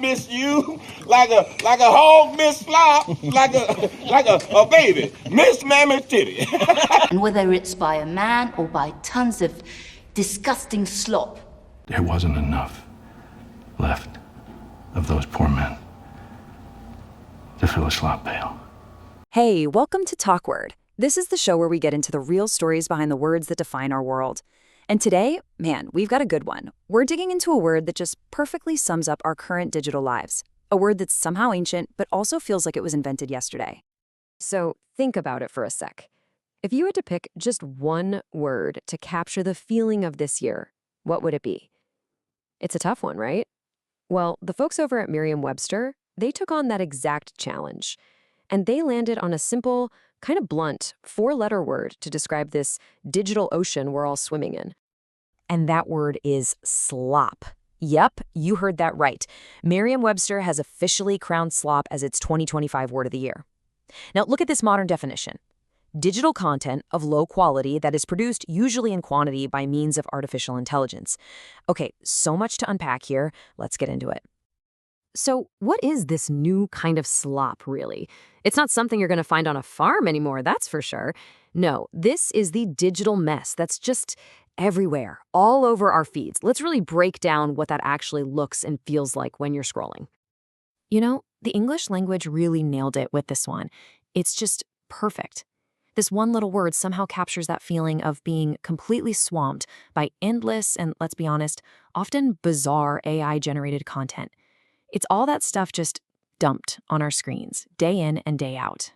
miss you, like a hog miss Slop, like a baby miss Mammy Titty. And whether it's by a man or by tons of disgusting slop. There wasn't enough left of those poor men to fill a slop pail. Hey, welcome to TalkWord. This is the show where we get into the real stories behind the words that define our world. And today, man, we've got a good one. We're digging into a word that just perfectly sums up our current digital lives. A word that's somehow ancient, but also feels like it was invented yesterday. So think about it for a sec. If you had to pick just one word to capture the feeling of this year, what would it be? It's a tough one, right? Well, the folks over at Merriam-Webster, they took on that exact challenge. And they landed on a simple, kind of blunt, 4-letter word to describe this digital ocean we're all swimming in. And that word is slop. Yep, you heard that right. Merriam-Webster has officially crowned slop as its 2025 word of the year. Now look at this modern definition. Digital content of low quality that is produced usually in quantity by means of artificial intelligence. Okay, so much to unpack here. Let's get into it. So what is this new kind of slop, really? It's not something you're going to find on a farm anymore, that's for sure. No, this is the digital mess that's just everywhere, all over our feeds. Let's really break down what that actually looks and feels like when you're scrolling. You know, the English language really nailed it with this one. It's just perfect. This one little word somehow captures that feeling of being completely swamped by endless and, let's be honest, often bizarre AI-generated content. It's all that stuff just dumped on our screens, day in and day out.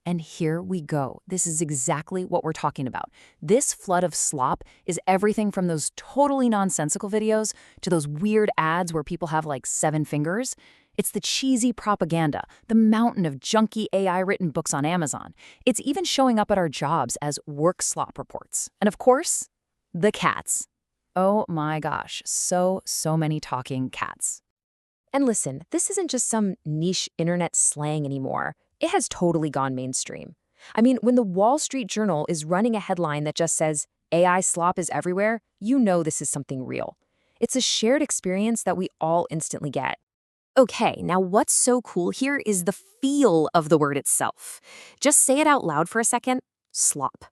And here we go. This is exactly what we're talking about. This flood of slop is everything from those totally nonsensical videos to those weird ads where people have like 7 fingers. It's the cheesy propaganda, the mountain of junky AI-written books on Amazon. It's even showing up at our jobs as work slop reports. And of course, the cats. Oh my gosh, so many talking cats. And listen, this isn't just some niche internet slang anymore. It has totally gone mainstream. I mean, when the Wall Street Journal is running a headline that just says, AI slop is everywhere, you know this is something real. It's a shared experience that we all instantly get. Okay, now what's so cool here is the feel of the word itself. Just say it out loud for a second, slop.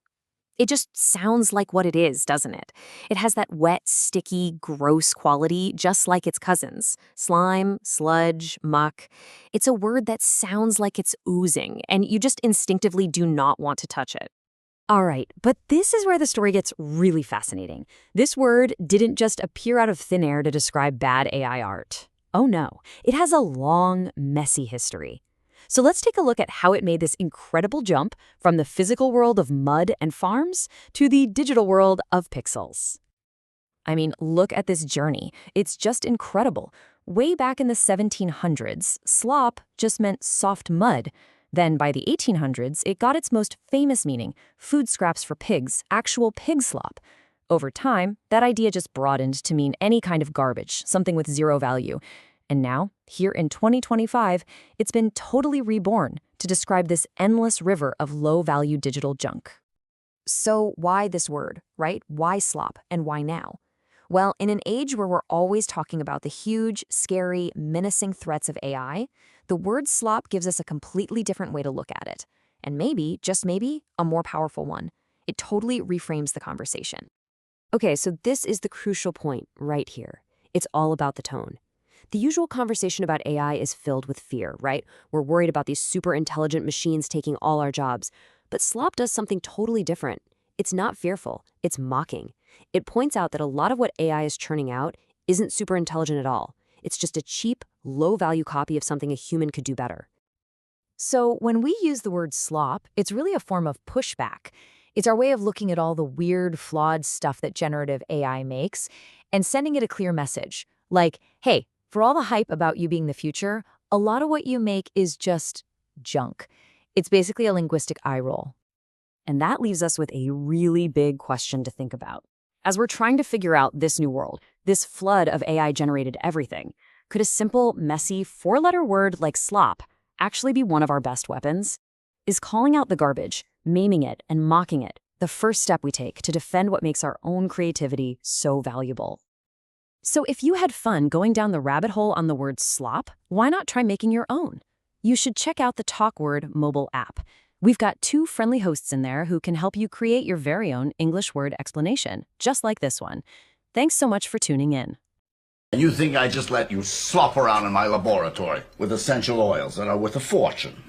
It just sounds like what it is, doesn't it? It has that wet, sticky, gross quality, just like its cousins. Slime, sludge, muck. It's a word that sounds like it's oozing, and you just instinctively do not want to touch it. All right, but this is where the story gets really fascinating. This word didn't just appear out of thin air to describe bad AI art. Oh no, it has a long, messy history. So let's take a look at how it made this incredible jump from the physical world of mud and farms to the digital world of pixels. I mean, look at this journey. It's just incredible. Way back in the 1700s, slop just meant soft mud. Then by the 1800s, it got its most famous meaning, food scraps for pigs, actual pig slop. Over time, that idea just broadened to mean any kind of garbage, something with zero value. And now, here in 2025, it's been totally reborn to describe this endless river of low-value digital junk. So why this word, right? Why slop, and why now? Well, in an age where we're always talking about the huge, scary, menacing threats of AI, the word slop gives us a completely different way to look at it. And maybe, just maybe, a more powerful one. It totally reframes the conversation. Okay, so this is the crucial point right here. It's all about the tone. The usual conversation about AI is filled with fear, right? We're worried about these super intelligent machines taking all our jobs. But slop does something totally different. It's not fearful, it's mocking. It points out that a lot of what AI is churning out isn't super intelligent at all. It's just a cheap, low-value copy of something a human could do better. So when we use the word slop, it's really a form of pushback. It's our way of looking at all the weird, flawed stuff that generative AI makes and sending it a clear message. Like, hey, for all the hype about you being the future, a lot of what you make is just junk. It's basically a linguistic eye roll. And that leaves us with a really big question to think about. As we're trying to figure out this new world, this flood of AI-generated everything, could a simple, messy, 4-letter word like slop actually be one of our best weapons? Is calling out the garbage, maiming it, and mocking it the first step we take to defend what makes our own creativity so valuable? So if you had fun going down the rabbit hole on the word slop, why not try making your own? You should check out the TalkWord mobile app. We've got 2 friendly hosts in there who can help you create your very own English word explanation, just like this one. Thanks so much for tuning in. And you think I just let you slop around in my laboratory with essential oils that are worth a fortune?